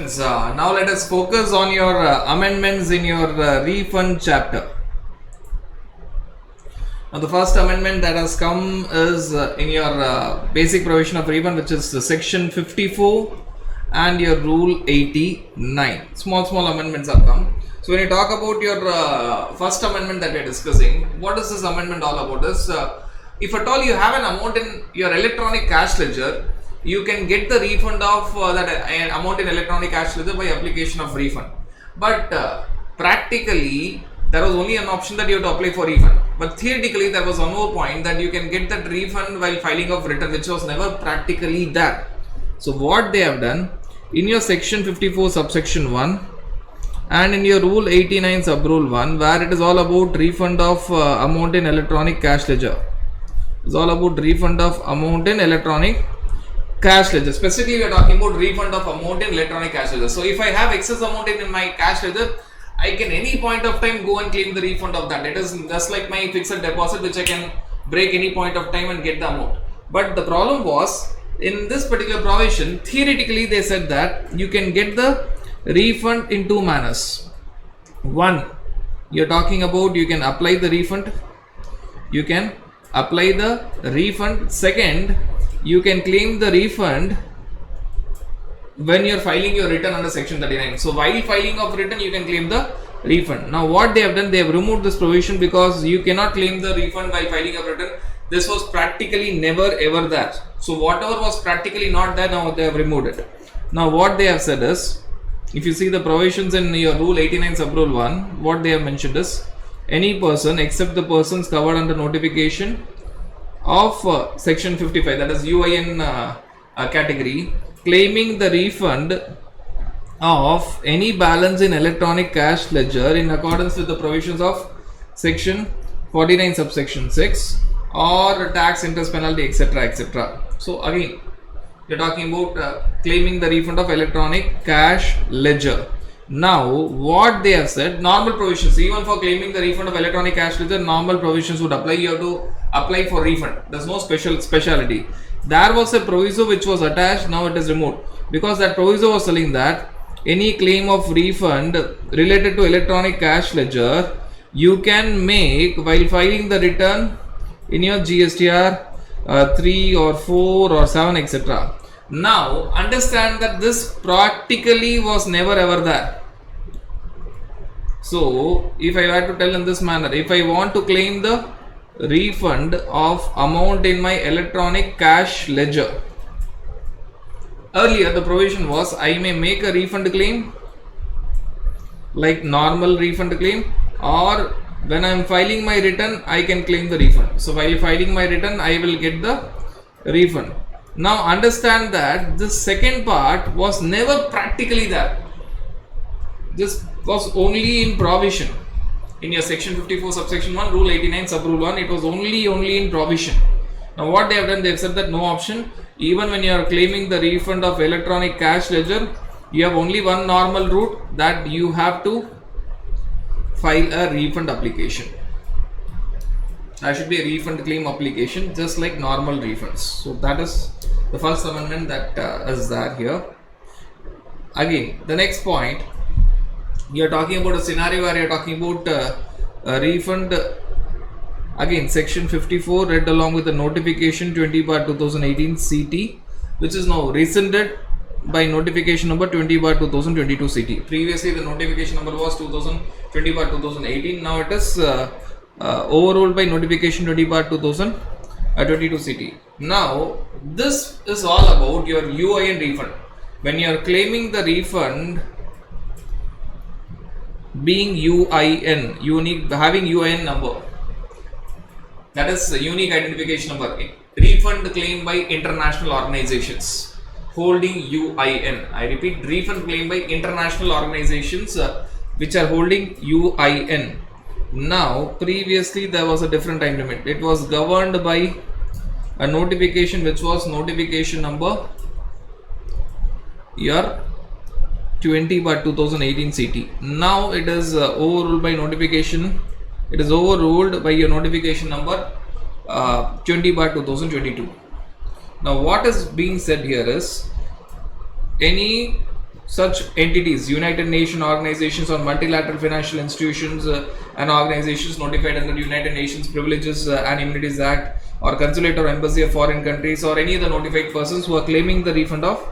students, now let us focus on your amendments in your refund chapter. Now the first amendment that has come is in your basic provision of refund, which is section 54 and your rule 89. Small amendments have come. So when you talk about your first amendment that we are discussing, what is this amendment all about? Is if at all you have an amount in your electronic cash ledger, you can get the refund of that amount in electronic cash ledger by application of refund. But practically, there was only an option that you have to apply for refund. But theoretically, there was one more point that you can get that refund while filing of return, which was never practically there. So what they have done, in your section 54 subsection 1 and in your rule 89 sub rule 1, where it is all about refund of amount in electronic cash ledger. It's all about refund of amount in electronic cash ledger. Specifically, we are talking about refund of amount in electronic cash ledger. So if I have excess amount in my cash ledger, I can any point of time go and claim the refund of that. It is just like my fixed deposit, which I can break any point of time and get the amount. But the problem was, in this particular provision, theoretically they said that you can get the refund in two manners. One, you're talking about you can apply the refund. You can apply the refund. Second, you can claim the refund when you're filing your return under section 39. So while filing of return, you can claim the refund. Now what they have done, they have removed this provision because you cannot claim the refund while filing of return. This was practically never ever there. So whatever was practically not there, now they have removed it. Now what they have said is, if you see the provisions in your rule 89 sub rule 1, what they have mentioned is, any person except the persons covered under notification of section 55, that is UIN category, claiming the refund of any balance in electronic cash ledger in accordance with the provisions of section 49 subsection 6 or tax, interest, penalty, etc. So again, you're talking about claiming the refund of electronic cash ledger. Now what they have said, normal provisions, even for claiming the refund of electronic cash ledger, normal provisions would apply. You have to apply for refund. There's no speciality. There was a proviso which was attached, now it is removed, because that proviso was telling that any claim of refund related to electronic cash ledger you can make while filing the return in your GSTR 3 or 4 or 7, etc. Now understand that this practically was never ever there. So if I had to tell in this manner, if I want to claim the refund of amount in my electronic cash ledger, earlier the provision was I may make a refund claim like normal refund claim, or when I am filing my return I can claim the refund. So while filing my return I will get the refund. Now understand that this second part was never practically there. This was only in provision. In your section 54 subsection 1, rule 89 sub rule 1, it was only in provision. Now what they have done, they have said that no option. Even when you are claiming the refund of electronic cash ledger, you have only one normal route, that you have to file a refund application. There should be a refund claim application just like normal refunds. So that is the first amendment that is there here. Again, the next point, you are talking about a scenario where you are talking about a refund. Again, section 54 read along with the notification 20/2018 CT, which is now rescinded by notification number 20/2022 CT. Previously the notification number was 20/2018. Now it is overruled by notification 20/2022 CT. Now this is all about your UIN refund. When you are claiming the refund being UIN, unique, having UIN number, that is a unique identification number, refund claim by international organizations holding UIN. I repeat, refund claim by international organizations which are holding UIN. Now previously there was a different time limit. It was governed by a notification which was notification number your 20/2018 CT. Now it is overruled by notification. It is overruled by your notification number 20/2022. Now what is being said here is, any such entities, United Nations organizations or multilateral financial institutions and organizations notified under United Nations Privileges and Immunities Act, or consulate or embassy of foreign countries, or any other notified persons who are claiming the refund of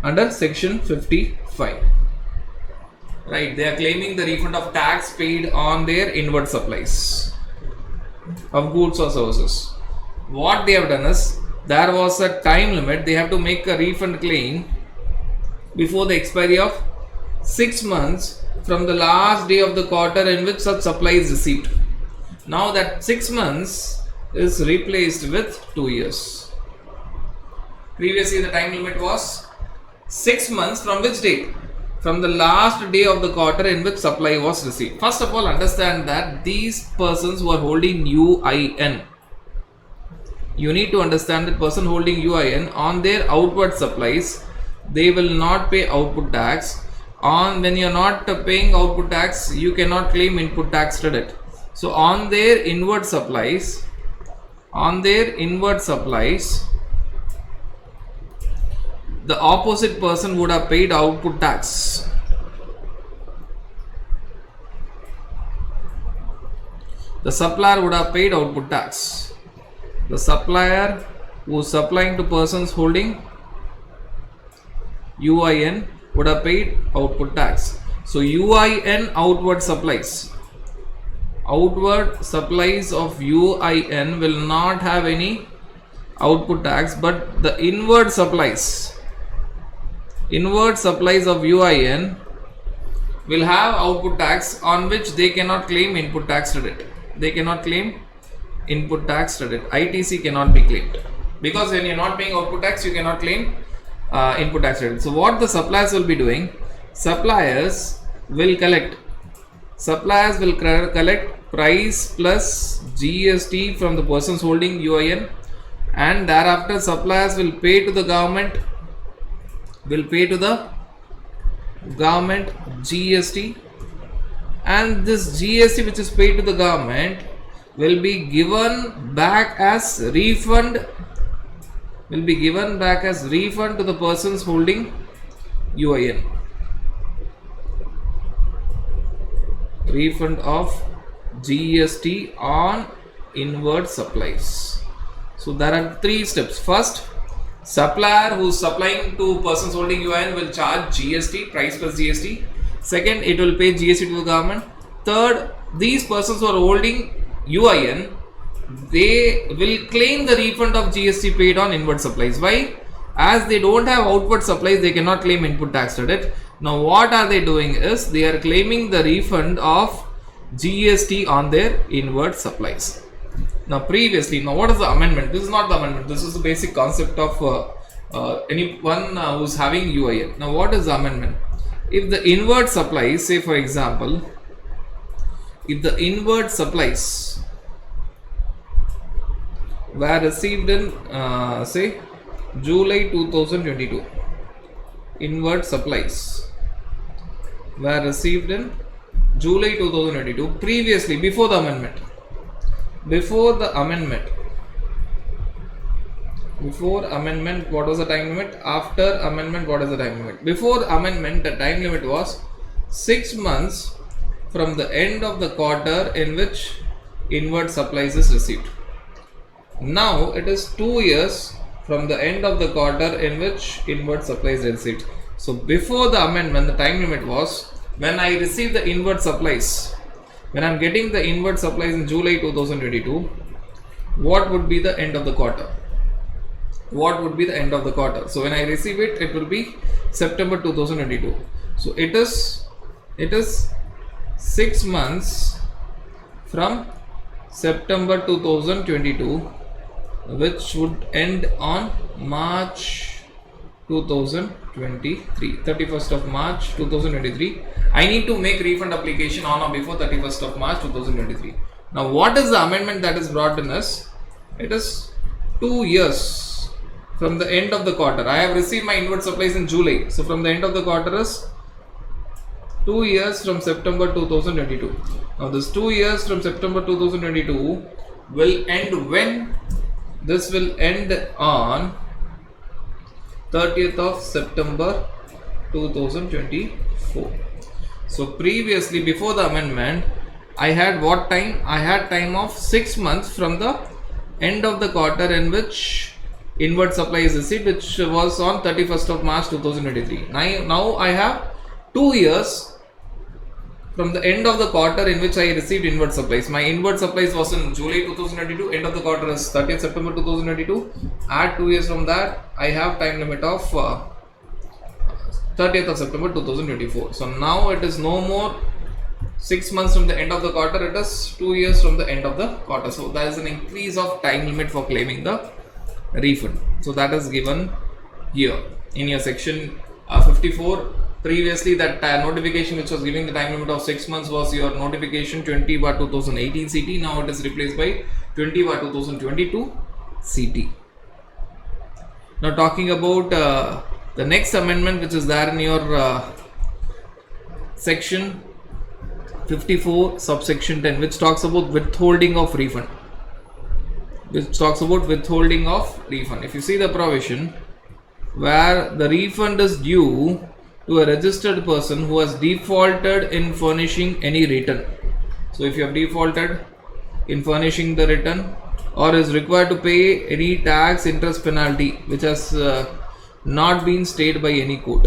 under section 55. Right, they are claiming the refund of tax paid on their inward supplies of goods or services. What they have done is, there was a time limit. They have to make a refund claim before the expiry of 6 months from the last day of the quarter in which such supply is received. Now that 6 months is replaced with 2 years. Previously the time limit was 6 months from which date? From the last day of the quarter in which supply was received. First of all, understand that these persons who are holding UIN, you need to understand that person holding UIN, on their outward supplies, they will not pay output tax. When you are not paying output tax, you cannot claim input tax credit. So on their inward supplies, the opposite person would have paid output tax. The supplier would have paid output tax. The supplier who is supplying to persons holding UIN would have paid output tax. So UIN outward supplies of UIN will not have any output tax, but the inward supplies of UIN will have output tax, on which they cannot claim input tax credit. ITC cannot be claimed, because when you are not paying output tax, you cannot claim input tax credit. So what the suppliers will be doing? Suppliers will collect price plus GST from the persons holding UIN, and thereafter suppliers will pay to the government GST, and this GST which is paid to the government will be given back as refund to the persons holding UIN. Refund of GST on inward supplies. So there are 3 steps. First, supplier who is supplying to persons holding UIN will charge GST, price plus GST. Second, it will pay GST to the government. Third, these persons who are holding UIN, they will claim the refund of GST paid on inward supplies. Why? As they don't have outward supplies, they cannot claim input tax credit. Now what are they doing is, they are claiming the refund of GST on their inward supplies. Now what is the amendment? This is not the amendment. This is the basic concept of anyone who is having UIN. Now what is the amendment? If the inward supplies, say for example, if the inward supplies were received in say July 2022, inward supplies were received in July 2022, previously, before the amendment, what was the time limit? After amendment, what is the time limit? Before amendment, the time limit was 6 months from the end of the quarter in which inward supplies is received. Now it is 2 years from the end of the quarter in which inward supplies is received. So before the amendment, the time limit was when I receive the inward supplies, when I am getting the inward supplies in July 2022, what would be the end of the quarter? So when I receive it, it will be September 2022. So it is 6 months from September 2022, which would end on March 2023, 31st of March 2023. I need to make refund application on or before 31st of March 2023. Now what is the amendment that is brought in us? It is 2 years from the end of the quarter. I have received my inward supplies in July. So from the end of the quarter is 2 years from September 2022. Now this 2 years from September 2022 will end when? This will end on 30th of September 2024. So previously, before the amendment, I had what time? I had time of 6 months from the end of the quarter in which inward supply is received, which was on 31st of March 2023. Now I have 2 years from the end of the quarter in which I received inward supplies. My inward supplies was in July 2022, end of the quarter is 30th September 2022. Add 2 years from that, I have time limit of 30th of September 2024. So now it is no more 6 months from the end of the quarter, it is 2 years from the end of the quarter. So there is an increase of time limit for claiming the refund. So that is given here in your section 54. Previously that notification which was giving the time limit of 6 months was your notification 20/2018 CT. Now it is replaced by 20/2022 CT. Now talking about the next amendment which is there in your section 54 subsection 10, which talks about withholding of refund. If you see the provision where the refund is due to a registered person who has defaulted in furnishing any return. So if you have defaulted in furnishing the return or is required to pay any tax, interest, penalty which has not been stayed by any court,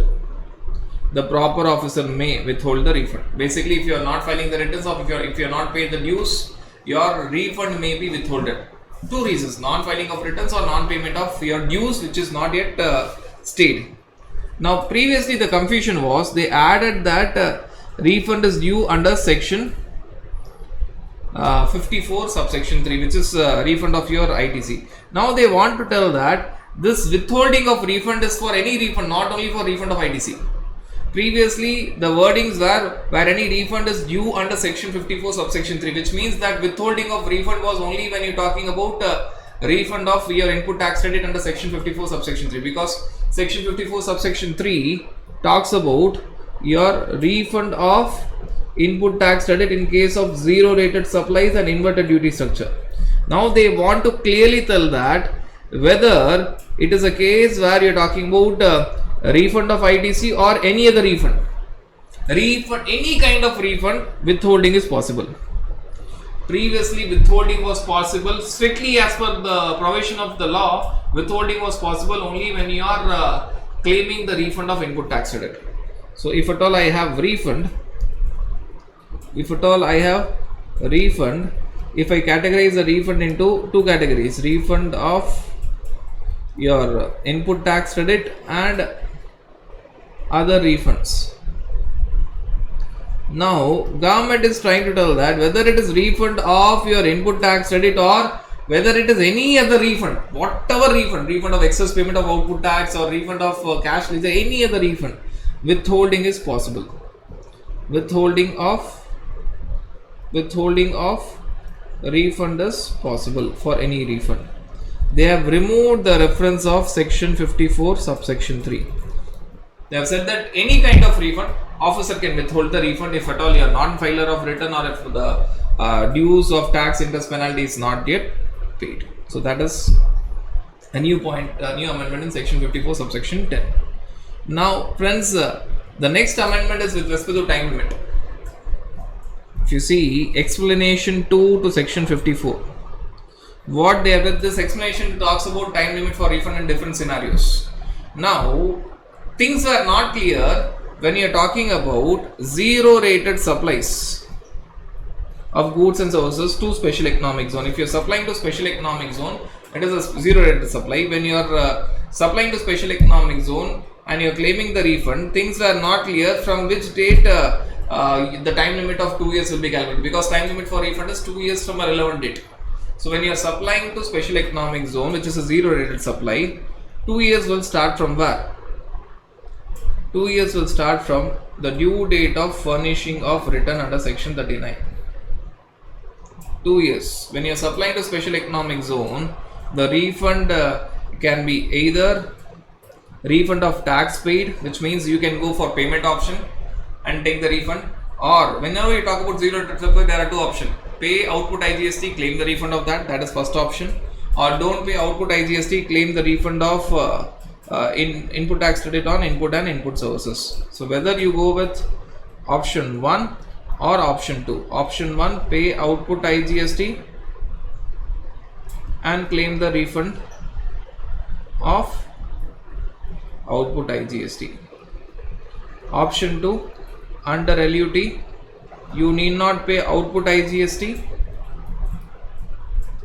the proper officer may withhold the refund. Basically, if you are not filing the returns or if you are not paid the dues, your refund may be withholded. Two reasons: non-filing of returns or non-payment of your dues which is not yet stayed. Now previously the confusion was they added that refund is due under section 54 subsection 3, which is refund of your ITC. Now they want to tell that this withholding of refund is for any refund, not only for refund of ITC. Previously the wordings were where any refund is due under section 54 subsection 3, which means that withholding of refund was only when you're talking about refund of your input tax credit under section 54 subsection 3, because section 54 subsection 3 talks about your refund of input tax credit in case of zero rated supplies and inverted duty structure. Now they want to clearly tell that whether it is a case where you're talking about refund of ITC or any other refund, any kind of refund, withholding is possible. Previously withholding was possible strictly as per the provision of the law. Withholding was possible only when you are claiming the refund of input tax credit. So if at all I have refund, if I categorize the refund into two categories: refund of your input tax credit and other refunds. Now government is trying to tell that whether it is refund of your input tax credit or whether it is any other refund, whatever refund of excess payment of output tax or refund of cash release, any other refund, withholding is possible. Withholding of refund is possible for any refund. They have removed the reference of section 54 subsection 3. They have said that any kind of refund, officer can withhold the refund if at all you are non-filer of return or if the dues of tax, interest, penalty is not yet paid. So that is a new point, a new amendment in section 54 subsection 10. Now friends, the next amendment is with respect to time limit. If you see explanation 2 to section 54, what they have done, this explanation talks about time limit for refund in different scenarios. Now things were not clear when you are talking about zero rated supplies of goods and services to special economic zone. If you are supplying to special economic zone, it is a zero rated supply. When you are supplying to special economic zone and you are claiming the refund, things were not clear from which date the time limit of 2 years will be calculated, because time limit for refund is 2 years from a relevant date. So when you are supplying to special economic zone, which is a zero rated supply, 2 years will start from where? 2 years will start from the due date of furnishing of return under section 39. 2 years. When you are supplying to special economic zone, the refund can be either refund of tax paid, which means you can go for payment option and take the refund, or whenever you talk about zero rated supply, there are two options: pay output IGST, claim the refund of that is first option, or don't pay output IGST, claim the refund of in input tax credit on input and input services. So whether you go with option 1 or option 2. Option 1, pay output IGST and claim the refund of output IGST. Option 2, under LUT, you need not pay output IGST.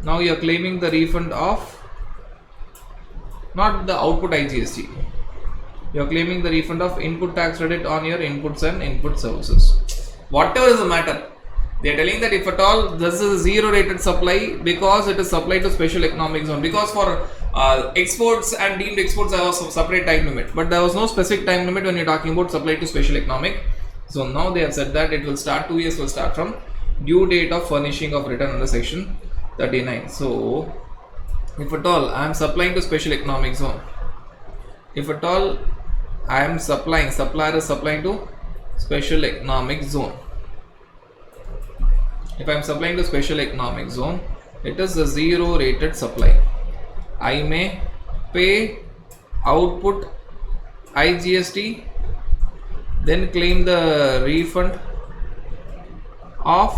Now you are claiming the refund of not the output IGST. You are claiming the refund of input tax credit on your inputs and input services. Whatever is the matter, they are telling that if at all this is a zero rated supply because it is supplied to special economic zone. Because for exports and deemed exports there was a separate time limit, but there was no specific time limit when you are talking about supply to special economic. So now they have said that it will start 2 years will start from due date of furnishing of return under section 39. So if at all I am supplying to special economic zone, if at all I am supplying, supplier is supplying to special economic zone. If I am supplying to special economic zone, it is a zero rated supply. I may pay output IGST, then claim the refund of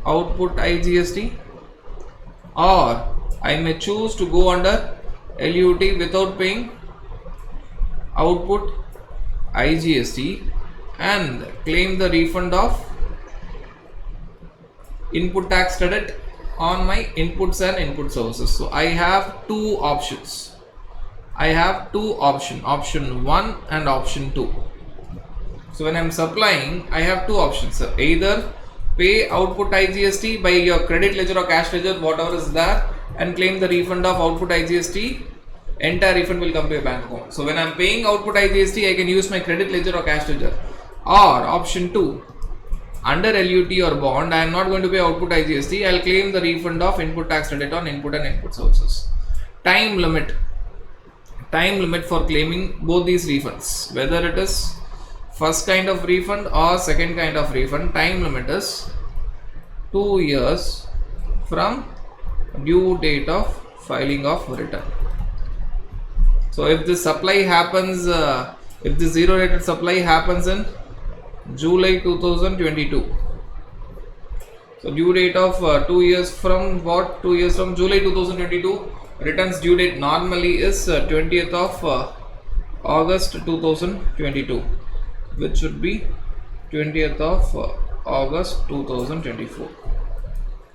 output IGST, or I may choose to go under LUT without paying output IGST and claim the refund of input tax credit on my inputs and input services. So I have two options. I have two options, option 1 and option 2. So when I am supplying, I have two options. Either pay output IGST by your credit ledger or cash ledger, whatever is there, and claim the refund of output IGST. Entire refund will come to your bank account. So when I am paying output IGST, I can use my credit ledger or cash ledger. Or option 2, under LUT or bond, I am not going to pay output IGST. I will claim the refund of input tax credit on input and input services. Time limit for claiming both these refunds, whether it is first kind of refund or second kind of refund, time limit is 2 years from due date of filing of return. So if this supply happens, if the zero rated supply happens in July 2022, so due date of 2 years from what? 2 years from July 2022. Returns due date normally is 20th of August 2022, which should be 20th of August 2024.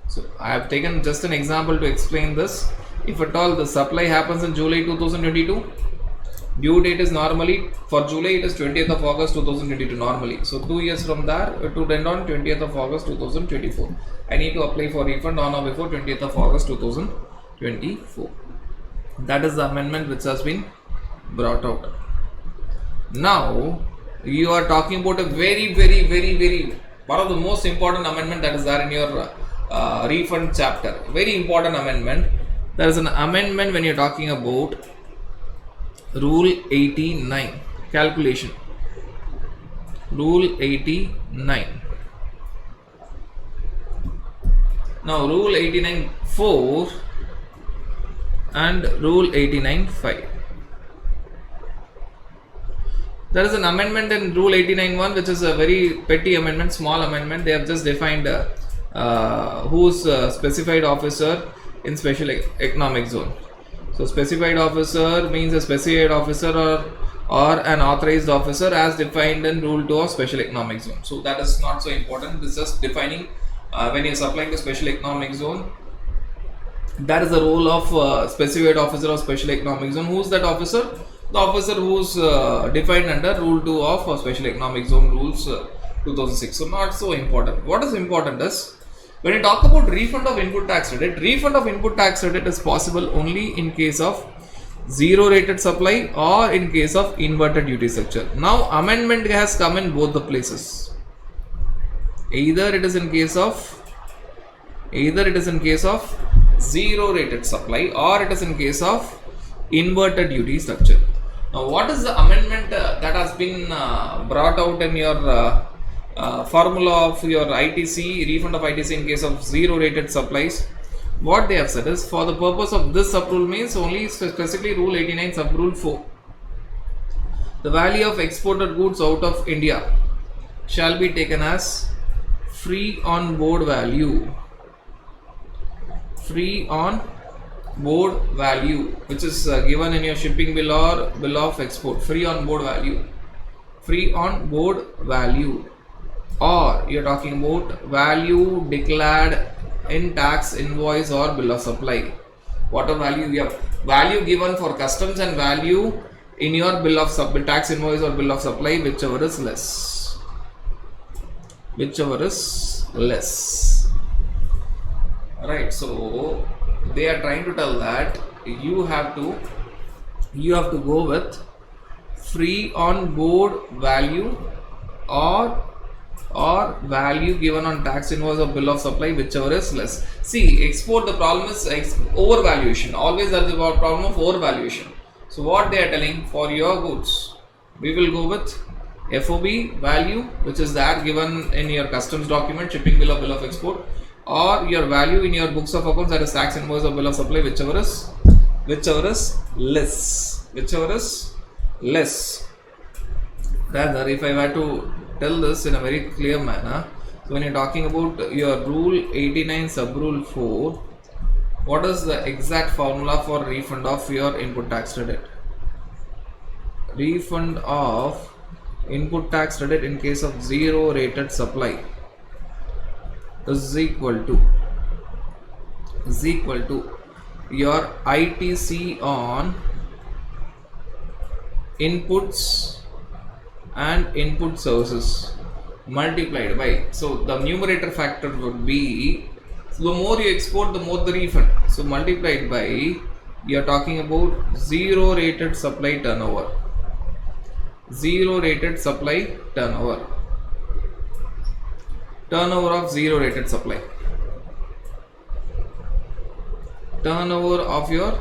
So I have taken just an example to explain this. If at all the supply happens in July 2022, due date is normally for July it is 20th of August 2022 normally. So 2 years from there to end on 20th of August 2024. I need to apply for refund on or before 20th of August 2024. That is the amendment which has been brought out. Now you are talking about a very one of the most important amendment that is there in your refund chapter. Very important amendment. There is an amendment when you are talking about Rule 89 calculation. Rule 89. Now Rule 89.4 and Rule 89.5. There is an amendment in Rule 89.1 which is a very petty amendment, small amendment. They have just defined who's specified officer in special economic zone. So specified officer means a specified officer or an authorized officer as defined in Rule 2 of special economic zone. So that is not so important. This is just defining when you are supplying to special economic zone. That is the role of specified officer of special economic zone. Who is that officer? The officer who is defined under Rule 2 of special economic zone rules 2006. So not so important. What is important is when you talk about refund of input tax credit is possible only in case of zero rated supply or in case of inverted duty structure. Now amendment has come in both the places. Either it is in case of zero rated supply or it is in case of inverted duty structure. Now what is the amendment that has been brought out in your formula of your ITC, refund of ITC in case of zero rated supplies What they have said is, for the purpose of this sub-rule means only specifically Rule 89 sub-rule 4. The value of exported goods out of India shall be taken as free on board value. Free on board value, which is given in your shipping bill or bill of export. Free on board value. Free on board value. Or you're talking about value declared in tax invoice or bill of supply. What a value you have. Value given for customs and value in your bill of tax invoice or bill of supply, whichever is less. Whichever is less. Right. So they are trying to tell that you have to go with free on board value or value given on tax invoice or bill of supply, whichever is less. See, export, the problem is overvaluation. Always there is a problem of overvaluation. So what they are telling, for your goods, we will go with FOB value, which is that given in your customs document, shipping bill or bill of export, or your value in your books of accounts, that is tax invoice or bill of supply, whichever is less. Whichever is less. Rather, if I were to tell this in a very clear manner, so when you're talking about your Rule 89 sub-rule 4, what is the exact formula for refund of your input tax credit? Refund of input tax credit in case of zero rated supply is equal to your ITC on inputs and input services multiplied by, so the numerator factor would be, so the more you export, the more the refund, so multiplied by, you are talking about zero rated supply turnover. Zero rated supply turnover of zero rated supply, turnover of your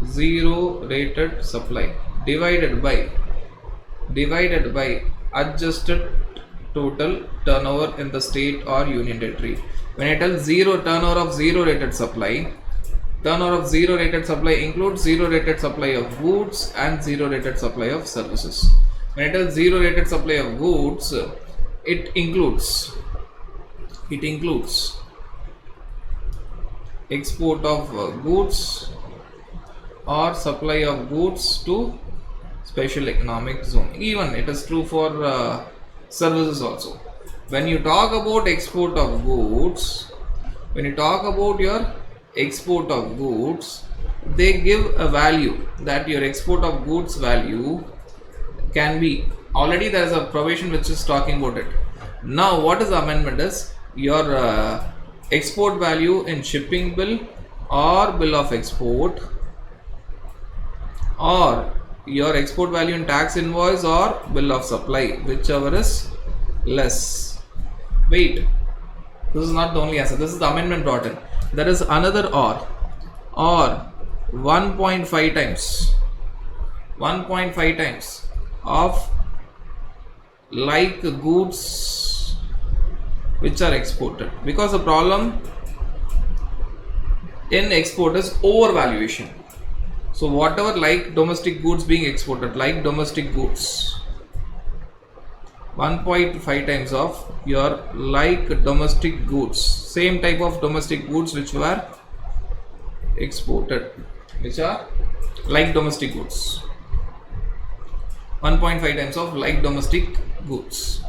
zero rated supply divided by adjusted total turnover in the state or union territory. When I tell zero turnover of zero rated supply, turnover of zero rated supply includes zero rated supply of goods and zero rated supply of services. When I tell zero rated supply of goods, it includes export of goods or supply of goods to special economic zone. Even it is true for services also. When you talk about export of goods, when you talk about your export of goods, they give a value that your export of goods value can be, already there is a provision which is talking about it. Now what is the amendment is, your export value in shipping bill or bill of export, or your export value in tax invoice or bill of supply, whichever is less. Wait, this is not the only answer, this is the amendment brought in. There is another or 1.5 times of like goods which are exported, because the problem in export is overvaluation. So whatever like domestic goods being exported, like domestic goods, 1.5 times of your like domestic goods, same type of domestic goods which were exported, which are like domestic goods, 1.5 times of like domestic goods.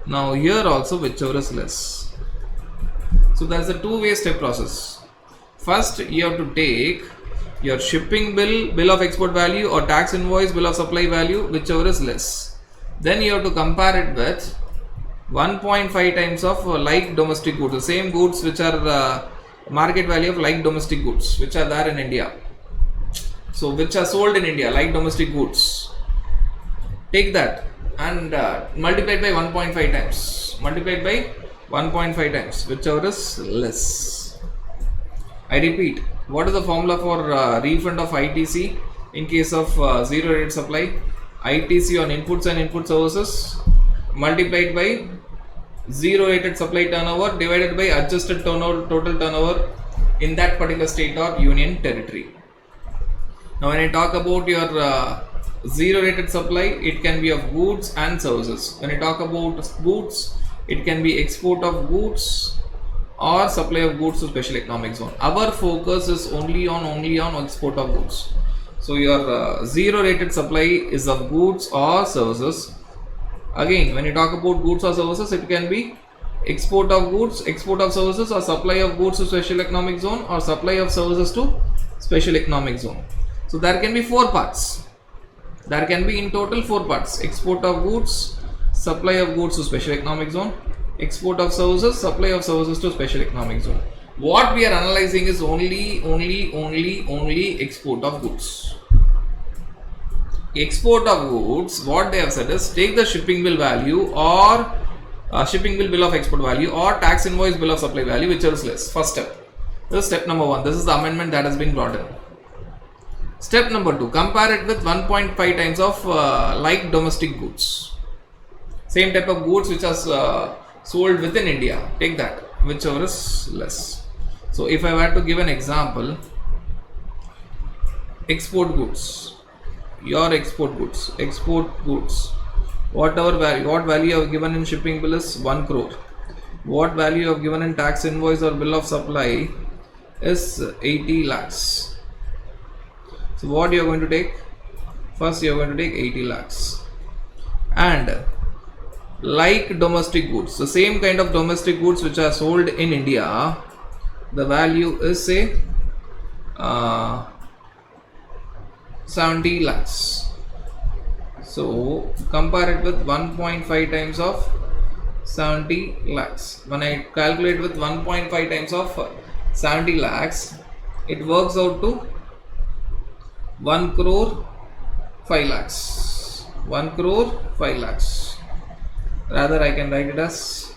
Now here also whichever is less. So there is a two-way step process. First you have to take your shipping bill of export value or tax invoice bill of supply value, whichever is less. Then you have to compare it with 1.5 times of like domestic goods, the same goods which are market value of like domestic goods which are there in India, so which are sold in India, like domestic goods. Take that and multiply it by 1.5 times, whichever is less. I repeat, what is the formula for refund of ITC in case of zero rate supply? ITC on inputs and input services multiplied by zero rated supply turnover divided by adjusted turnover, total turnover in that particular state or union territory. Now when I talk about your zero rated supply, it can be of goods and services. When I talk about goods, it can be export of goods or supply of goods to special economic zone. Our focus is only on export of goods. So your zero rated supply is of goods or services. Again, when you talk about goods or services, it can be export of goods, export of services, or supply of goods to special economic zone, or supply of services to special economic zone. So there can be 4 parts. There can be in total 4 parts: export of goods, supply of goods to special economic zone, export of services, supply of services to special economic zone. What we are analyzing is only export of goods. Export of goods, what they have said is take the shipping bill value or shipping bill of export value or tax invoice bill of supply value, whichever is less. First step. This is step number 1. This is the amendment that has been brought in. Step number 2. Compare it with 1.5 times of like domestic goods. Same type of goods which are sold within India. Take that, whichever is less. So if I were to give an example, export goods. Your export goods, whatever value, what value you have given in shipping bill is 1 crore. What value you have given in tax invoice or bill of supply is 80 lakhs. So what you are going to take? First you are going to take 80 lakhs. And like domestic goods, the same kind of domestic goods which are sold in India, the value is say 70 lakhs. So compare it with 1.5 times of 70 lakhs. When I calculate with 1.5 times of 70 lakhs, it works out to 1 crore 5 lakhs. 1 crore 5 lakhs. Rather, I can write it as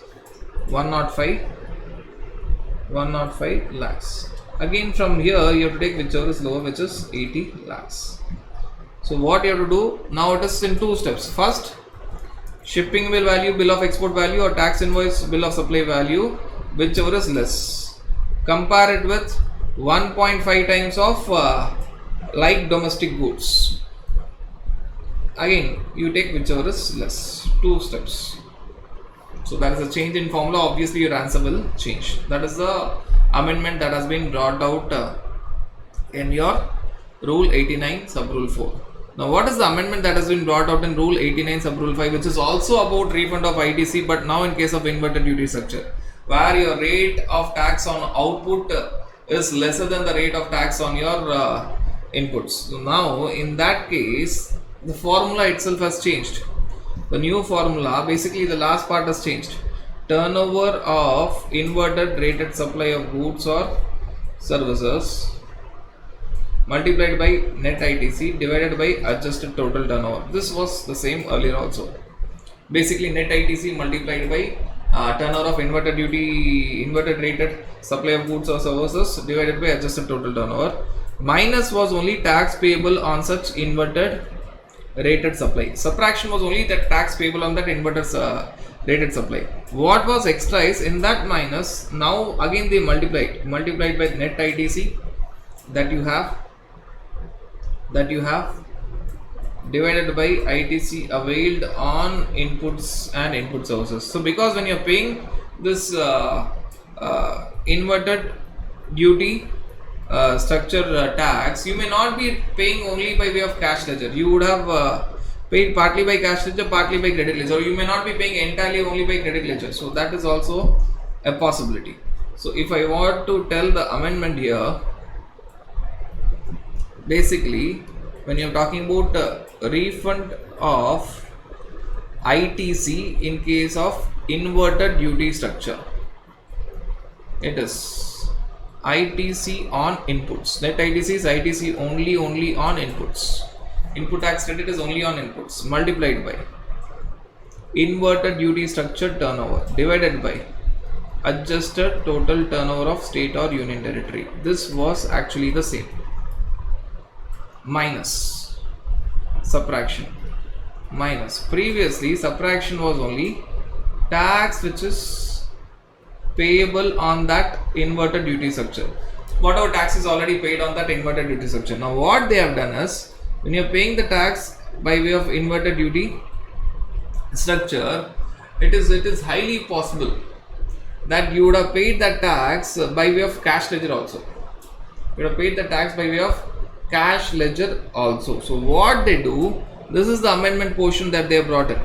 105 lakhs. Again, from here you have to take whichever is lower, which is 80 lakhs. So what you have to do now, it is in 2 steps. First, shipping bill value, bill of export value, or tax invoice, bill of supply value, whichever is less. Compare it with 1.5 times of like domestic goods. Again, you take whichever is less. 2 steps. So that is a change in formula. Obviously, your answer will change. That is the amendment that has been brought out in your Rule 89 Sub Rule 4. Now, what is the amendment that has been brought out in Rule 89 Sub Rule 5, which is also about refund of ITC, but now in case of inverted duty structure, where your rate of tax on output is lesser than the rate of tax on your inputs. So now, in that case, the formula itself has changed. The new formula, basically the last part has changed. Turnover of inverted rated supply of goods or services multiplied by net ITC divided by adjusted total turnover. This was the same earlier also. Basically, net ITC multiplied by turnover of inverted rated supply of goods or services divided by adjusted total turnover. Minus was only tax payable on such inverted rated supply. Subtraction was only the tax payable on that inverted rated supply. What was extra is in that minus, now again they multiplied by net ITC that you have divided by ITC availed on inputs and input services. So because when you are paying this inverted duty structure tax, you may not be paying only by way of cash ledger. You would have paid partly by cash ledger, partly by credit ledger, or you may not be paying entirely only by credit ledger. So that is also a possibility. So if I want to tell the amendment here, basically when you are talking about refund of ITC in case of inverted duty structure, it is ITC on inputs. Net ITC is ITC only on inputs. Input tax credit is only on inputs, multiplied by inverted duty structure turnover divided by adjusted total turnover of state or union territory. This was actually the same. Minus subtraction. Minus. Previously, subtraction was only tax which is payable on that inverted duty structure. Whatever tax is already paid on that inverted duty structure. Now what they have done is, when you are paying the tax by way of inverted duty structure, it is highly possible that you would have paid that tax by way of cash ledger also. You would have paid the tax by way of cash ledger also. So what they do, this is the amendment portion that they have brought in.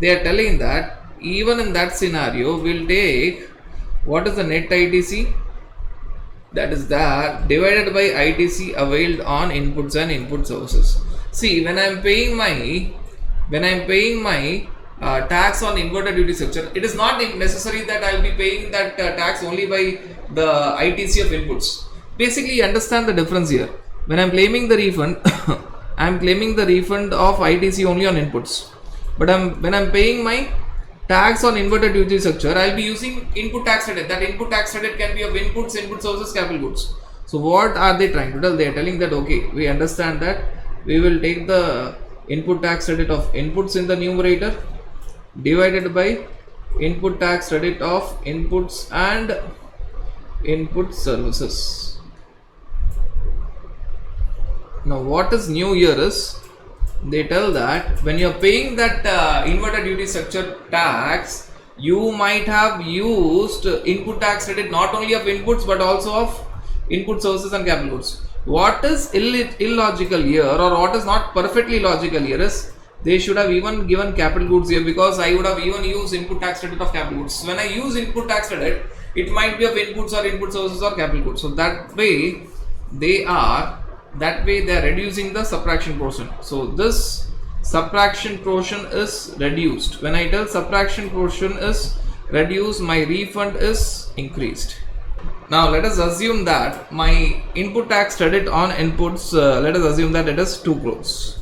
They are telling that even in that scenario, we'll take what is the net ITC that is there divided by ITC availed on inputs and input services. See, when I am paying my tax on inverted duty structure, it is not necessary that I will be paying that tax only by the ITC of inputs. Basically, understand the difference here. When I am claiming the refund, I am claiming the refund of ITC only on inputs. But when I am paying my tax on inverted duty structure, I will be using input tax credit. That input tax credit can be of inputs, input services, capital goods. So what are they trying to tell? They are telling that okay, we understand that we will take the input tax credit of inputs in the numerator divided by input tax credit of inputs and input services. Now what is new here is, they tell that when you are paying that inverted duty structure tax, you might have used input tax credit not only of inputs but also of input services and capital goods. What is illogical here, or what is not perfectly logical here, is they should have even given capital goods here, because I would have even used input tax credit of capital goods. When I use input tax credit, it might be of inputs or input services or capital goods. So that way they are reducing the subtraction portion. So this subtraction portion is reduced. When I tell subtraction portion is reduced, my refund is increased. Now let us assume that my input tax credit on inputs, let us assume that it is 2 crores.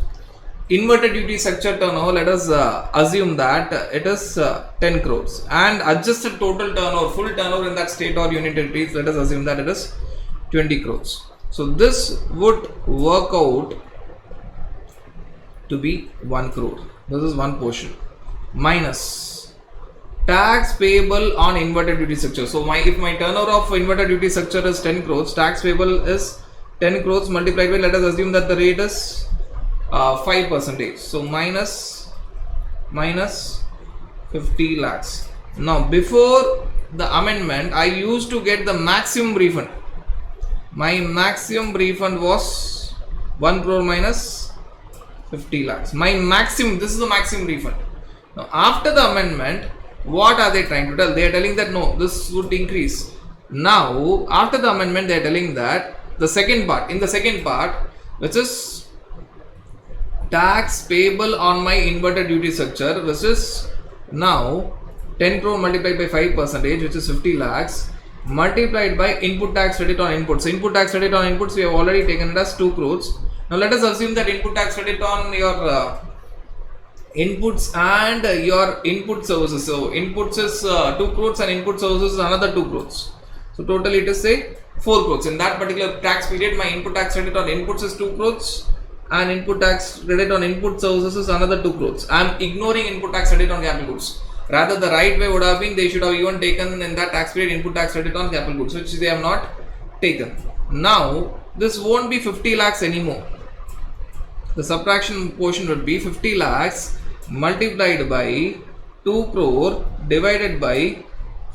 Inverted duty structure turnover, let us assume that it is 10 crores, and adjusted total turnover, full turnover in that state or unit entities, let us assume that it is 20 crores. So this would work out to be 1 crore. This is one portion, minus tax payable on inverted duty structure. So if my turnover of inverted duty structure is 10 crores, tax payable is 10 crores multiplied by, let us assume that the rate is 5%. So minus 50 lakhs. Now before the amendment, I used to get the maximum refund. My maximum refund was 1 crore minus 50 lakhs. My maximum, this is the maximum refund. Now after the amendment, what are they trying to tell? They are telling that no, this would increase. Now after the amendment, they are telling that the second part, which is tax payable on my inverted duty structure, which is now 10 crore multiplied by 5%, which is 50 lakhs, multiplied by input tax credit on inputs. Input tax credit on inputs, we have already taken it as 2 crores. Now let us assume that input tax credit on your inputs and your input services. So inputs is 2 crores and input services is another 2 crores. So totally it is say 4 crores. In that particular tax period, my input tax credit on inputs is 2 crores and input tax credit on input services is another 2 crores. I am ignoring input tax credit on capital goods. Rather, the right way would have been they should have even taken in that tax period input tax credit on capital goods, which they have not taken. Now this won't be 50 lakhs anymore. The subtraction portion would be 50 lakhs multiplied by 2 crore divided by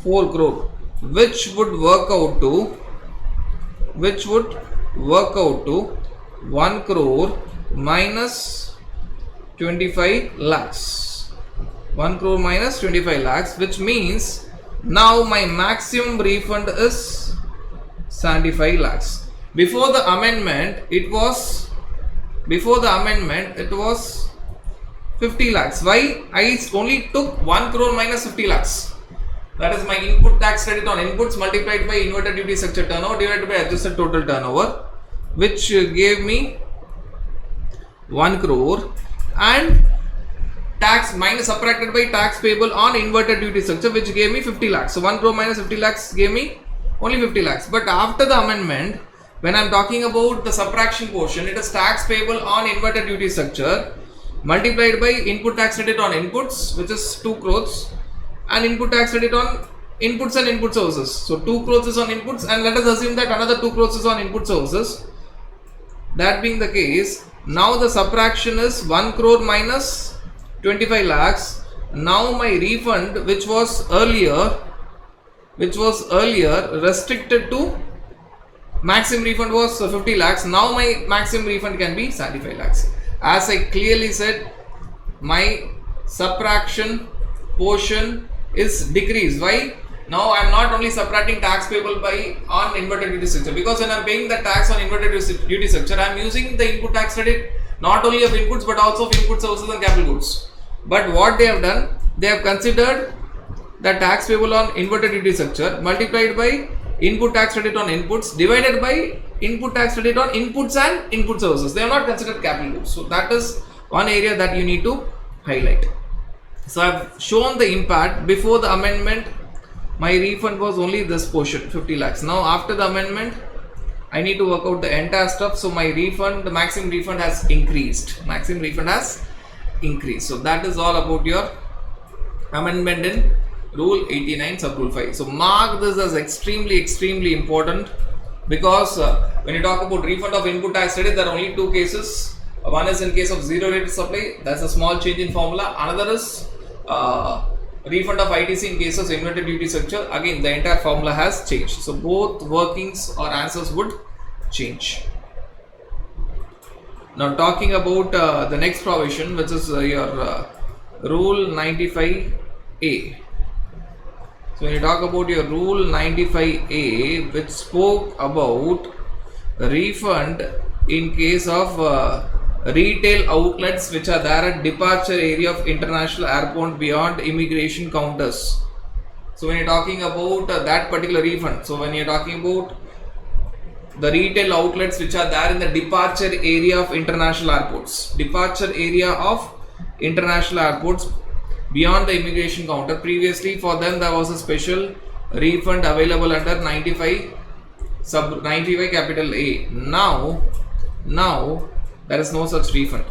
4 crore, which would work out to 1 crore minus 25 lakhs. 1 crore minus 25 lakhs, which means now my maximum refund is 75 lakhs. Before the amendment, it was 50 lakhs. Why? I only took 1 crore minus 50 lakhs. That is my input tax credit on inputs multiplied by inverted duty structure turnover divided by adjusted total turnover, which gave me 1 crore, and tax minus subtracted by tax payable on inverted duty structure, which gave me 50 lakhs. So 1 crore minus 50 lakhs gave me only 50 lakhs. But after the amendment, when I am talking about the subtraction portion, it is tax payable on inverted duty structure multiplied by input tax credit on inputs, which is 2 crores, and input tax credit on inputs and input services. So 2 crores is on inputs, and let us assume that another 2 crores is on input services. That being the case, now the subtraction is 1 crore minus 25 lakhs. Now my refund, which was earlier restricted to maximum refund was 50 lakhs. Now my maximum refund can be 75 lakhs. As I clearly said, my subtraction portion is decreased. Why? Now I am not only subtracting tax payable on inverted duty structure, because when I am paying the tax on inverted duty structure, I am using the input tax credit not only of inputs but also of input services and capital goods. But what they have done, they have considered the tax payable on inverted duty structure multiplied by input tax credit on inputs divided by input tax credit on inputs and input services. They have not considered capital goods. So that is one area that you need to highlight. So I have shown the impact. Before the amendment, my refund was only this portion, 50 lakhs. Now after the amendment, I need to work out the entire stuff. So my refund, the maximum refund has increased. Maximum refund has increased. So that is all about your amendment in Rule 89 Sub Rule 5. So mark this as extremely important, because when you talk about refund of input tax credit, there are only two cases. One is in case of zero rated supply, that's a small change in formula. Another is refund of ITC in case of inverted duty structure. Again, the entire formula has changed. So both workings or answers would change. Now talking about the next provision, which is your Rule 95A. So when you talk about your Rule 95A, which spoke about refund in case of retail outlets which are there at departure area of international airport beyond immigration counters. So when you're talking about that particular refund, so when you're talking about the retail outlets which are there in the departure area of international airports, beyond the immigration counter, previously for them there was a special refund available under 95 capital A. Now there is no such refund.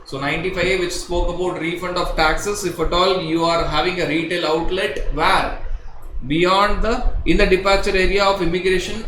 So 95A, which spoke about refund of taxes, if at all you are having a retail outlet where beyond in the departure area of immigration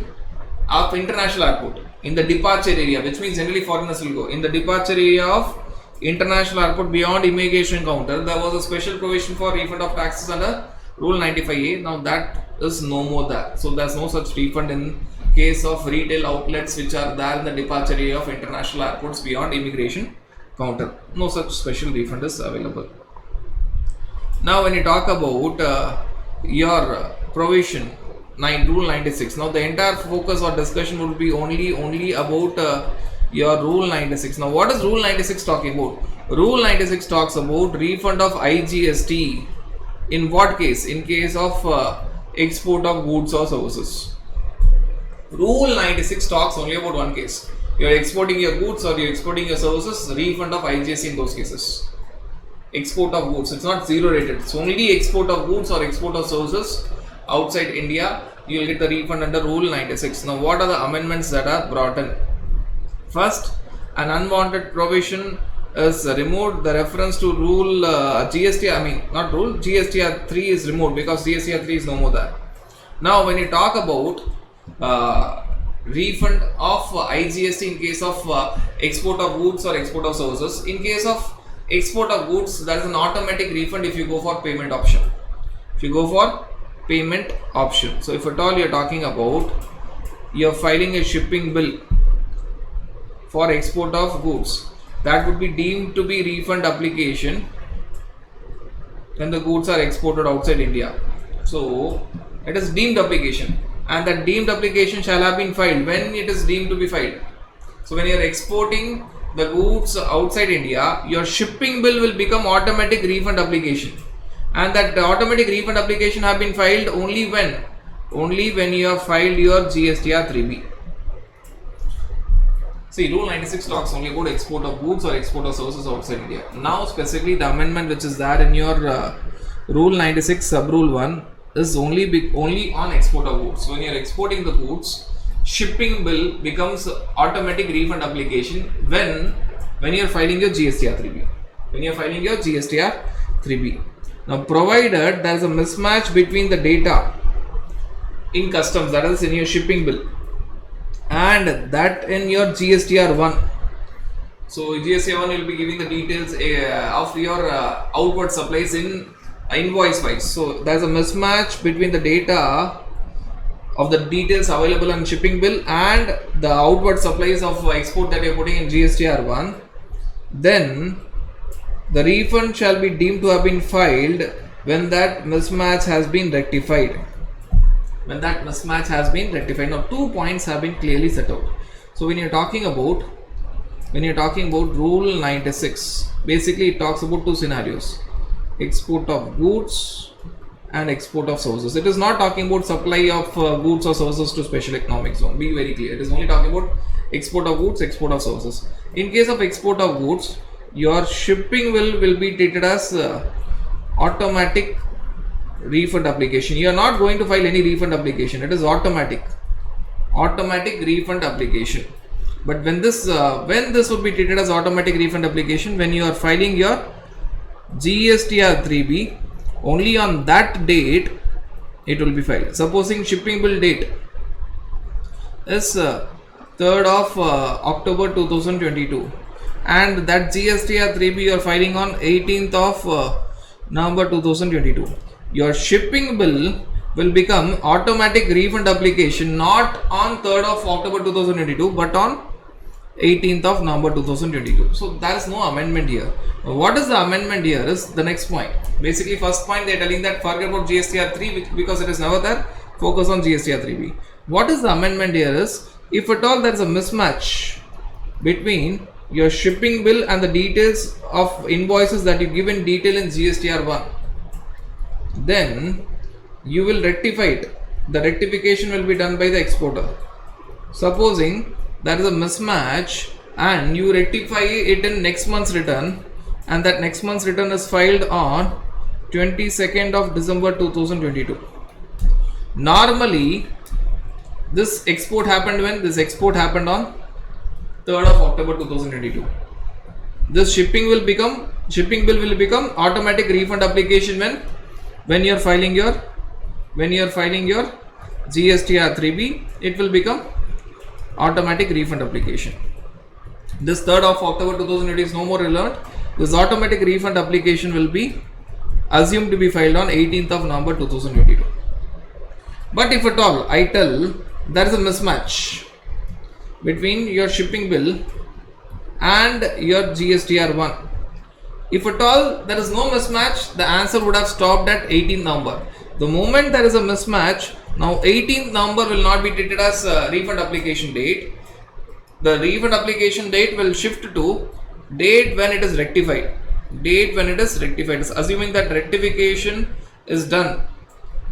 of international airport, in the departure area, which means generally foreigners will go, in the departure area of international airport beyond immigration counter, there was a special provision for refund of taxes under Rule 95A. Now that is no more there. So there is no such refund in case of retail outlets which are there in the departure area of international airports beyond immigration counter. No such special refund is available. Now when you talk about your provision Rule 96, now the entire focus or discussion will be only about your Rule 96. Now what is Rule 96 talking about? Rule 96 talks about refund of IGST in what case? In case of export of goods or services. Rule 96 talks only about one case. You are exporting your goods or you are exporting your services, refund of IGST in those cases. Export of goods, it's not zero rated. It's only export of goods or export of services outside India, you will get the refund under Rule 96. Now what are the amendments that are brought in? First, an unwanted provision is removed. The reference to Rule GSTR 3 is removed because GSTR 3 is no more there. Now when you talk about refund of IGST in case of export of goods or export of services, in case of export of goods, there is an automatic refund if you go for payment option. So if at all you are talking about you are filing a shipping bill for export of goods, that would be deemed to be refund application when the goods are exported outside India. So it is deemed application, and that deemed application shall have been filed when it is deemed to be filed. So when you are exporting the goods outside India, your shipping bill will become automatic refund application, and that automatic refund application have been filed only when you have filed your GSTR 3B. See, Rule 96 talks only about export of goods or export of services outside India. Now specifically the amendment which is there in your Rule 96 Sub Rule 1 is only on export of goods. So when you are exporting the goods, shipping bill becomes automatic refund application when you are filing your GSTR 3B. Now, provided there is a mismatch between the data in customs, that is in your shipping bill, and that in your GSTR1. So GST1 will be giving the details of your outward supplies in invoice wise. So there is a mismatch between the data of the details available on shipping bill and the outward supplies of export that you are putting in GSTR1. Then the refund shall be deemed to have been filed when that mismatch has been rectified. When that mismatch has been rectified. Now 2 points have been clearly set out. So when you're talking about rule 96, basically it talks about two scenarios: export of goods and export of services. It is not talking about supply of goods or services to special economic zone. Be very clear. It is only talking about export of goods, export of services. In case of export of goods, your shipping will be treated as automatic refund application. You are not going to file any refund application. It is automatic refund application. But when this would be treated as automatic refund application, when you are filing your GSTR 3B, only on that date it will be filed. Supposing shipping bill date is 3rd of October 2022 and that GSTR 3B you are filing on 18th of November 2022. Your shipping bill will become automatic refund application not on 3rd of October 2022 but on 18th of November 2022. So there is no amendment here. What is the amendment here is the next point. Basically, first point they are telling that forget about GSTR 3 because it is never there, focus on GSTR 3B. What is the amendment here is, if at all there is a mismatch between your shipping bill and the details of invoices that you give in detail in GSTR 1, then you will rectify it. The rectification will be done by the exporter. Supposing there is a mismatch and you rectify it in next month's return, and that next month's return is filed on 22nd of December 2022. Normally this export happened when? This export happened on 3rd of October 2022. This shipping bill will become automatic refund application when you are filing your GSTR 3B. It will become automatic refund application. This 3rd of October 2020 is no more relevant. This automatic refund application will be assumed to be filed on 18th of November 2022. But if at all I tell there is a mismatch between your shipping bill and your GSTR 1, if at all there is no mismatch, the answer would have stopped at 18th November. The moment there is a mismatch, now 18th November will not be treated as a refund application date. The refund application date will shift to date when it is rectified. Assuming that rectification is done.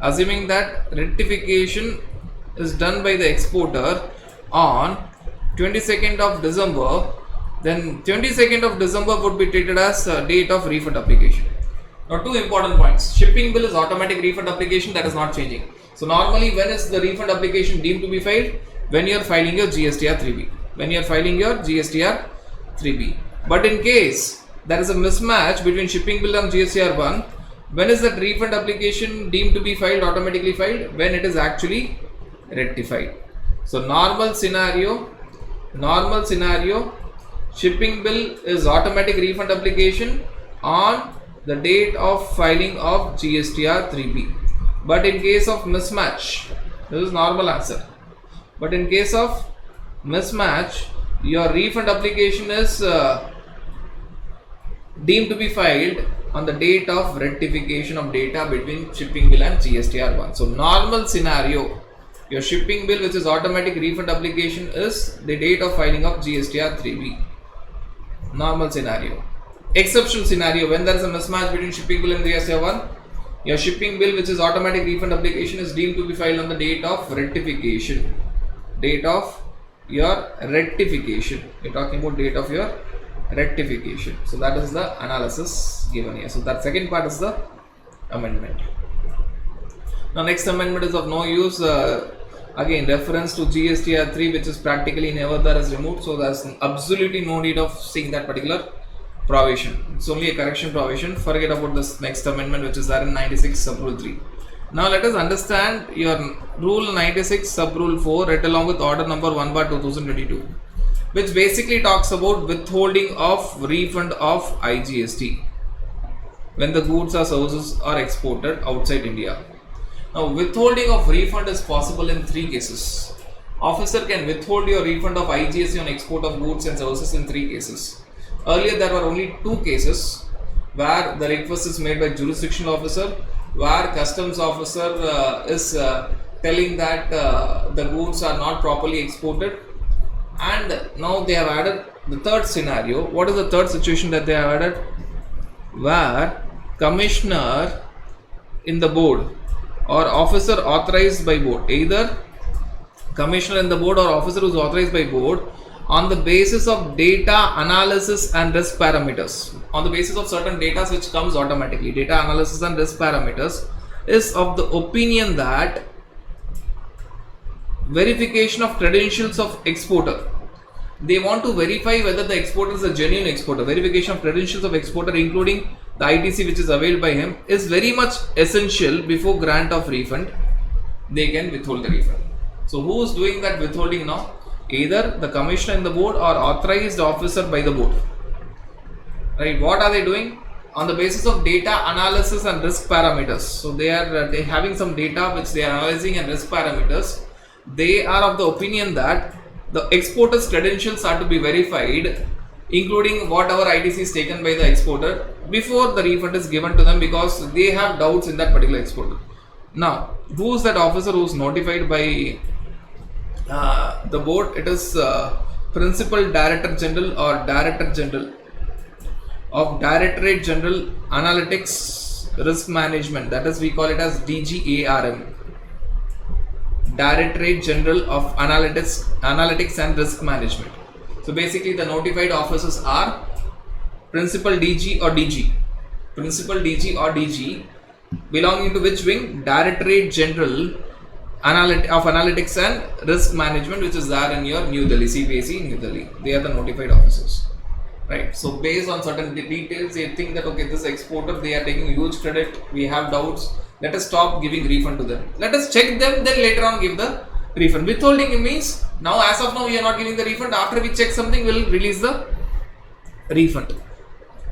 Assuming that rectification is done by the exporter on 22nd of December, then 22nd of December would be treated as a date of refund application. Now, two important points. Shipping bill is automatic refund application, that is not changing. So normally when is the refund application deemed to be filed? When you are filing your GSTR 3B. But in case there is a mismatch between shipping bill and GSTR 1, when is that refund application deemed to be filed, automatically filed? When it is actually rectified. So normal scenario, shipping bill is automatic refund application on the date of filing of GSTR 3B. But in case of mismatch, this is normal answer. But in case of mismatch, your refund application is deemed to be filed on the date of rectification of data between shipping bill and GSTR 1. So normal scenario, your shipping bill, which is automatic refund application, is the date of filing of GSTR 3B. Normal scenario. Exceptional scenario, when there is a mismatch between shipping bill and GSTR 1, your shipping bill, which is automatic refund application, is deemed to be filed on the date of rectification. Date of your rectification. You're talking about date of your rectification. So that is the analysis given here. So that second part is the amendment. Now next amendment is of no use. Again, reference to GSTR 3, which is practically never there, is removed. So there's absolutely no need of seeing that particular provision. It's only a correction provision. Forget about this next amendment which is there in 96 sub rule 3. Now let us understand your rule 96 sub rule 4 read along with order number 1/2022, which basically talks about withholding of refund of IGST when the goods or services are exported outside India. Now withholding of refund is possible in 3 cases. Officer can withhold your refund of IGST on export of goods and services in 3 cases. Earlier there were only 2 cases where the request is made by jurisdictional officer, where customs officer is telling that the goods are not properly exported, and now they have added the third scenario. What is the third situation that they have added? Where commissioner in the board or officer authorized by board, either commissioner in the board or officer who is authorized by board, on the basis of data analysis and risk parameters, on the basis of certain data which comes automatically, data analysis and risk parameters, is of the opinion that verification of credentials of exporter, they want to verify whether the exporter is a genuine exporter. Verification of credentials of exporter including the ITC which is availed by him is very much essential before grant of refund. They can withhold the refund. So who is doing that withholding now? Either the commissioner in the board or authorized officer by the board. Right? What are they doing? On the basis of data analysis and risk parameters. So they are having some data which they are analyzing and risk parameters. They are of the opinion that the exporter's credentials are to be verified, including whatever ITC is taken by the exporter, before the refund is given to them, because they have doubts in that particular exporter. Now, who is that officer who is notified by the board? It is Principal Director General or Director General of Directorate General Analytics Risk Management, that is we call it as DGARM, Directorate General of Analytics and Risk Management. So basically the notified officers are Principal DG or DG, Principal DG or DG, belonging to which wing? Directorate General of Analytics and Risk Management, which is there in your New Delhi, CPAC New Delhi. They are the notified officers, right? So based on certain details, they think that okay, this exporter, they are taking huge credit, we have doubts, let us stop giving refund to them. Let us check them, then later on give the refund. Withholding means now, as of now, we are not giving the refund. After we check something, we will release the refund.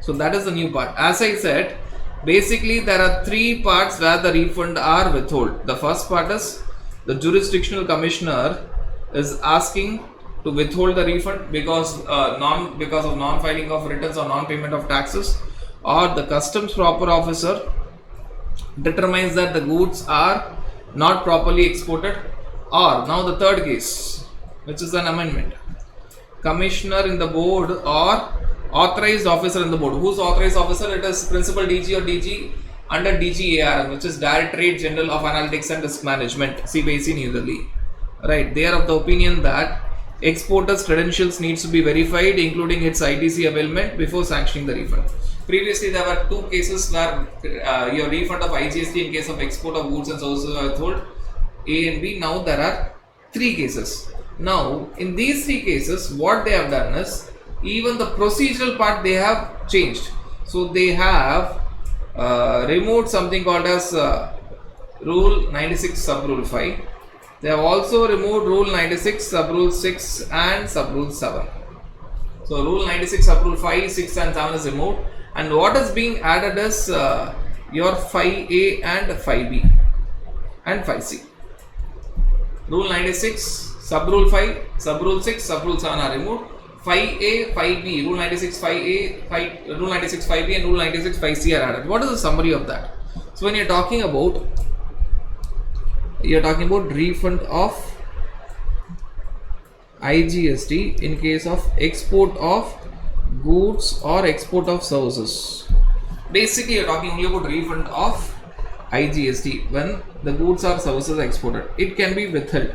So that is the new part. As I said, basically there are 3 parts where the refund are withheld. The first part is the jurisdictional commissioner is asking to withhold the refund because of non-filing of returns or non-payment of taxes, or the customs proper officer determines that the goods are not properly exported, or now the third case, which is an amendment, commissioner in the board or authorized officer in the board. Who's authorized officer? It is Principal DG or DG under DGARM, which is Directorate General of Analytics and Risk Management, CPAC New Delhi. Right? They are of the opinion that exporter's credentials needs to be verified, including its ITC availment, before sanctioning the refund. Previously, there were 2 cases where your refund of IGST in case of export of goods and services are withheld, A and B. Now there are 3 cases. Now, in these 3 cases, what they have done is, even the procedural part they have changed. So they have removed something called as Rule 96 Sub Rule 5. They have also removed Rule 96 Sub Rule 6 and Sub Rule 7. So Rule 96 Sub Rule 5, 6 and 7 is removed, and what is being added is your 5A and 5B and 5C. Rule 96 Sub Rule 5, Sub Rule 6, Sub Rule 7 are removed. 5A, 5B, Rule 96 5A, Rule 96 5B and Rule 96 5C are added. What is the summary of that? So when you're talking about refund of IGST in case of export of goods or export of services. Basically you're talking only about refund of IGST when the goods or services are exported. It can be withheld.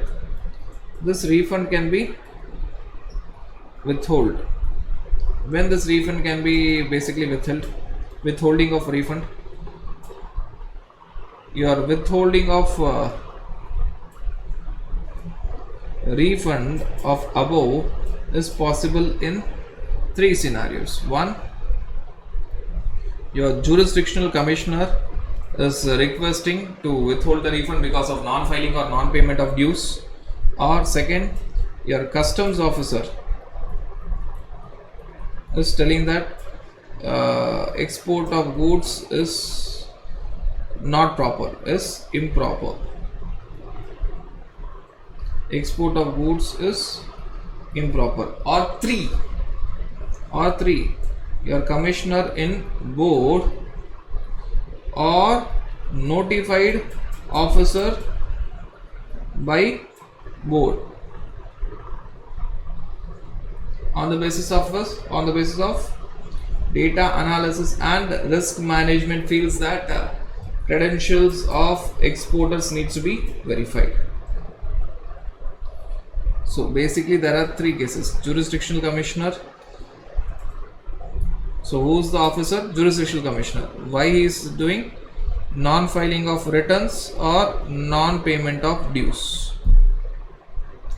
This refund can be withhold. When this refund can be basically withheld, withholding of refund, your withholding of refund of above is possible in 3 scenarios. 1, your jurisdictional commissioner is requesting to withhold the refund because of non-filing or non-payment of dues, or second, your customs officer is telling that export of goods is not proper, is improper. Export of goods is improper. Or three, your commissioner in board or notified officer by board on the basis of data analysis and risk management feels that credentials of exporters needs to be verified. So basically there are three cases: jurisdictional commissioner. So who's the officer? Jurisdictional commissioner. Why he is doing? Non-filing of returns or non-payment of dues.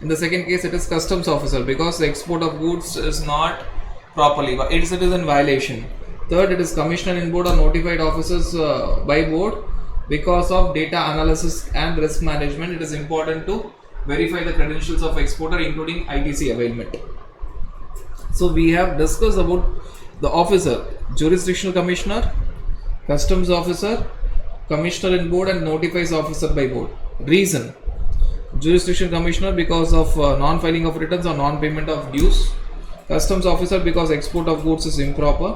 In the second case, it is customs officer because the export of goods is not properly, it is in violation. Third, it is commissioner in board or notified officers by board because of data analysis and risk management. It is important to verify the credentials of exporter, including ITC availment. So we have discussed about the officer: jurisdictional commissioner, customs officer, commissioner in board, and notifies officer by board. Reason: jurisdictional commissioner because of non-filing of returns or non-payment of dues, customs officer because export of goods is improper,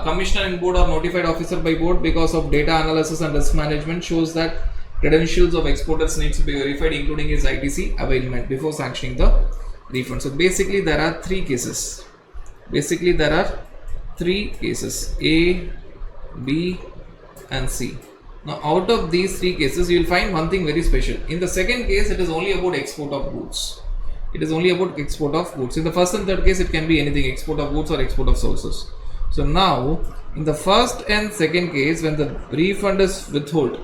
commissioner in board or notified officer by board because of data analysis and risk management shows that credentials of exporters needs to be verified, including his ITC availment, before sanctioning the refund. So basically there are three cases. A, B and C. Now out of these three cases you will find one thing very special. In the second case it is only about export of goods. In the first and third case it can be anything: export of goods or export of sources. So now in the first and second case, when the refund is withheld,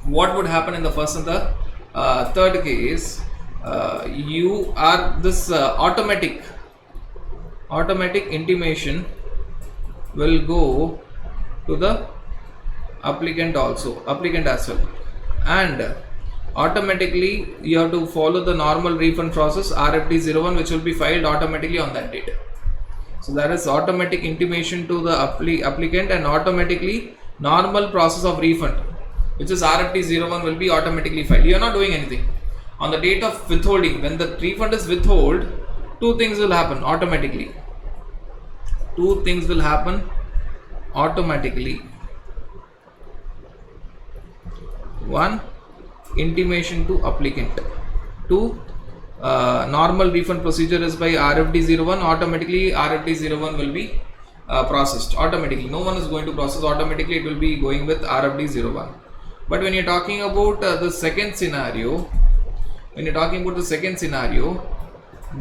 what would happen in the first and the third case? You are this automatic intimation will go to the applicant as well, and automatically you have to follow the normal refund process, RFD 01, which will be filed automatically on that date. So that is automatic intimation to the applicant, and automatically normal process of refund, which is RFD 01, will be automatically filed. You are not doing anything. On the date of withholding, when the refund is withheld, two things will happen automatically. One, intimation to applicant. Two, normal refund procedure is by RFD 01. Automatically RFD 01 will be processed automatically. No one is going to process automatically. It will be going with RFD 01. But when you're talking about the second scenario,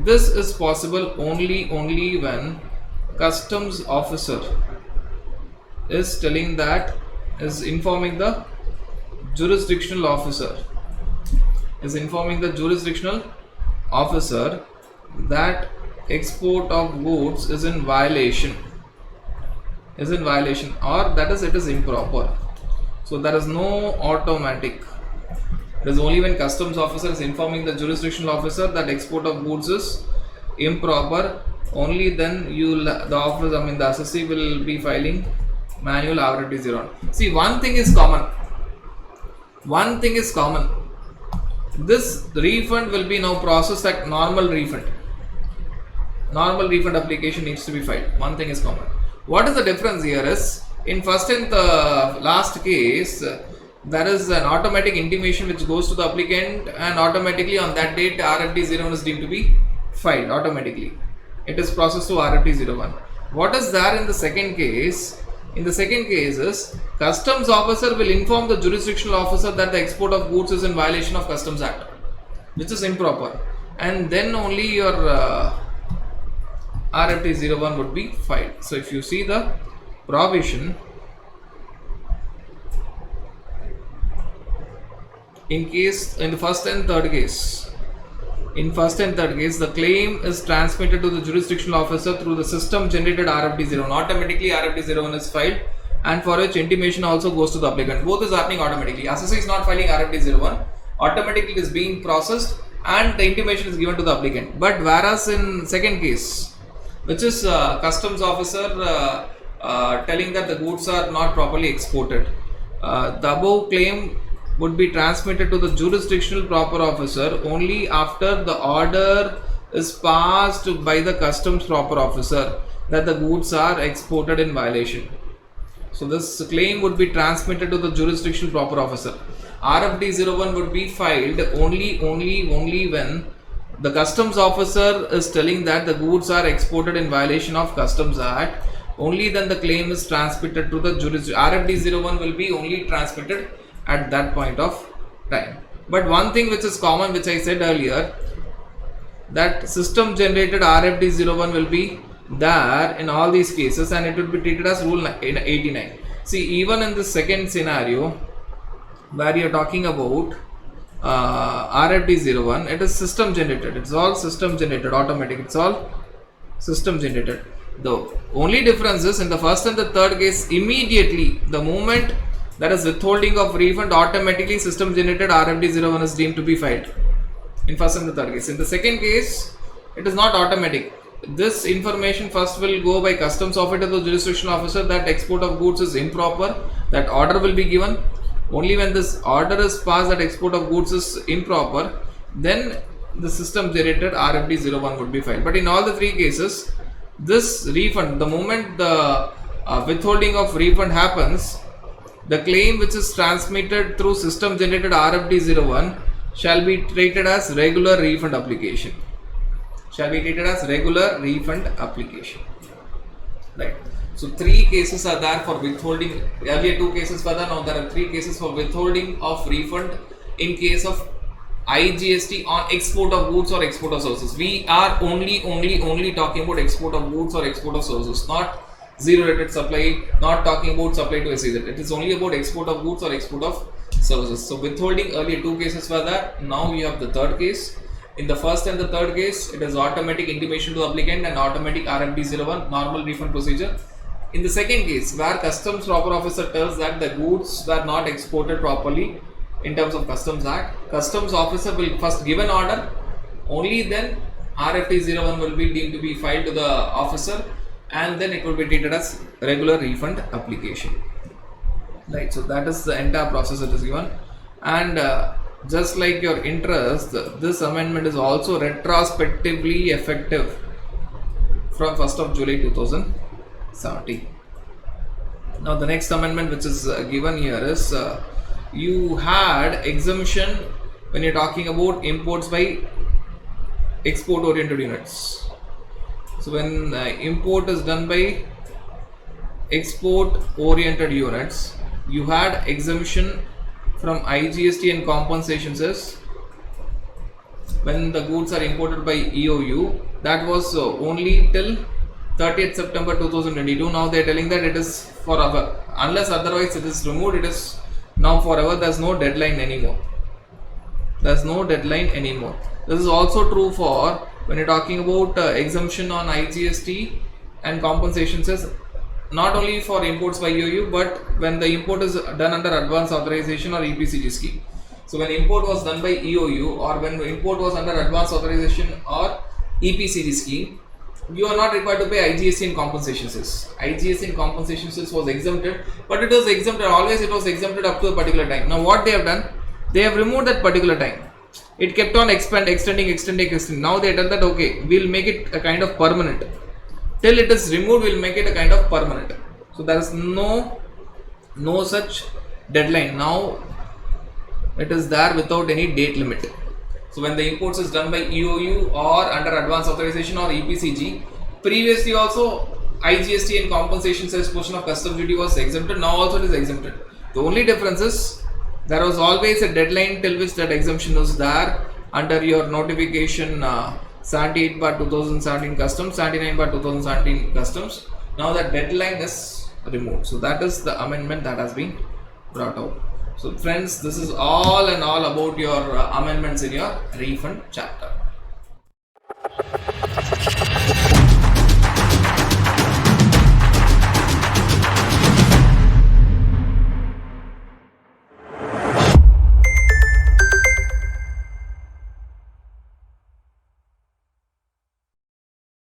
this is possible only when customs officer is informing the jurisdictional officer that export of goods is in violation, or that is, it is improper. So there is no automatic. It is only when customs officer is informing the jurisdictional officer that export of goods is improper, only then the assessee will be filing manual RFD 01. See, one thing is common. This refund will be now processed like normal refund. Normal refund application needs to be filed. One thing is common. What is the difference here is, in first and the last case, there is an automatic intimation which goes to the applicant, and automatically on that date RFD 01 is deemed to be filed automatically. It is processed to RFD 01. What is there in the second case? In the second case is, customs officer will inform the jurisdictional officer that the export of goods is in violation of Customs Act, which is improper, and then only your RFD 01 would be filed. So if you see the provision, in the first and third case, In first and third case, the claim is transmitted to the jurisdictional officer through the system generated RFD01. Automatically RFD01 is filed, and for which intimation also goes to the applicant. Both is happening automatically. Assessor is not filing RFD01, automatically it is being processed and the intimation is given to the applicant. But whereas in second case, which is customs officer telling that the goods are not properly exported, the above claim would be transmitted to the jurisdictional proper officer only after the order is passed by the customs proper officer that the goods are exported in violation. So this claim would be transmitted to the jurisdictional proper officer. RFD01 would be filed only when the customs officer is telling that the goods are exported in violation of Customs Act. Only then the claim is transmitted to the jurisdiction. RFD01 will be only transmitted at that point of time. But one thing which is common, which I said earlier, that system generated RFD01 will be there in all these cases and it will be treated as rule 89. See, even in the second scenario where you are talking about RFD01, it is system generated. It's all system generated, automatic. It's all system generated. The only difference is in the first and the third case, immediately the moment that is withholding of refund, automatically system generated RFD01 is deemed to be filed in first and the third case. In the second case, it is not automatic. This information first will go by customs officer to the jurisdictional officer that export of goods is improper. That order will be given. Only when this order is passed that export of goods is improper, then the system generated RFD01 would be filed. But in all the three cases, this refund, the moment the withholding of refund happens, the claim which is transmitted through system generated RFD01 shall be treated as regular refund application. Right. So three cases are there for withholding. Earlier two cases were there. Now there are three cases for withholding of refund in case of IGST on export of goods or export of services. We are only talking about export of goods or export of services, not zero rated supply, not talking about supply to SEZ. It is only about export of goods or export of services. So withholding, earlier two cases were there. Now we have the third case. In the first and the third case, it is automatic intimation to the applicant and automatic RFD01, normal refund procedure. In the second case, where customs proper officer tells that the goods were not exported properly in terms of Customs Act, customs officer will first give an order, only then RFD01 will be deemed to be filed to the officer and then it will be treated as regular refund application. Right, so that is the entire process that is given. And just like your interest, this amendment is also retrospectively effective from 1st of July 2017. Now the next amendment which is given here is you had exemption when you're talking about imports by export oriented units. So when import is done by export oriented units, you had exemption from IGST and compensation cess when the goods are imported by EOU. That was only till 30th September 2022. Now they are telling that it is forever. Unless otherwise it is removed, it is now forever. There is no deadline anymore. This is also true for when you are talking about exemption on IGST and compensation cess, not only for imports by EOU, but when the import is done under advance authorization or EPCG scheme. So when import was done by EOU or when import was under advance authorization or EPCG scheme, you are not required to pay IGST and compensation cess. IGST and compensation cess was exempted, but it was exempted, always it was exempted up to a particular time. Now what they have done, they have removed that particular time. It kept on extending. Now they tell that okay, we'll make it a kind of permanent. Till it is removed, we'll make it a kind of permanent. So there is no such deadline. Now it is there without any date limit. So when the imports is done by EOU or under advance authorization or EPCG, previously also IGST and compensation cess portion of customs duty was exempted. Now also it is exempted. The only difference is there was always a deadline till which that exemption was there under your notification 78/2017 customs, 79/2017 customs. Now that deadline is removed. So that is the amendment that has been brought out. So friends, this is all and all about your amendments in your refund chapter.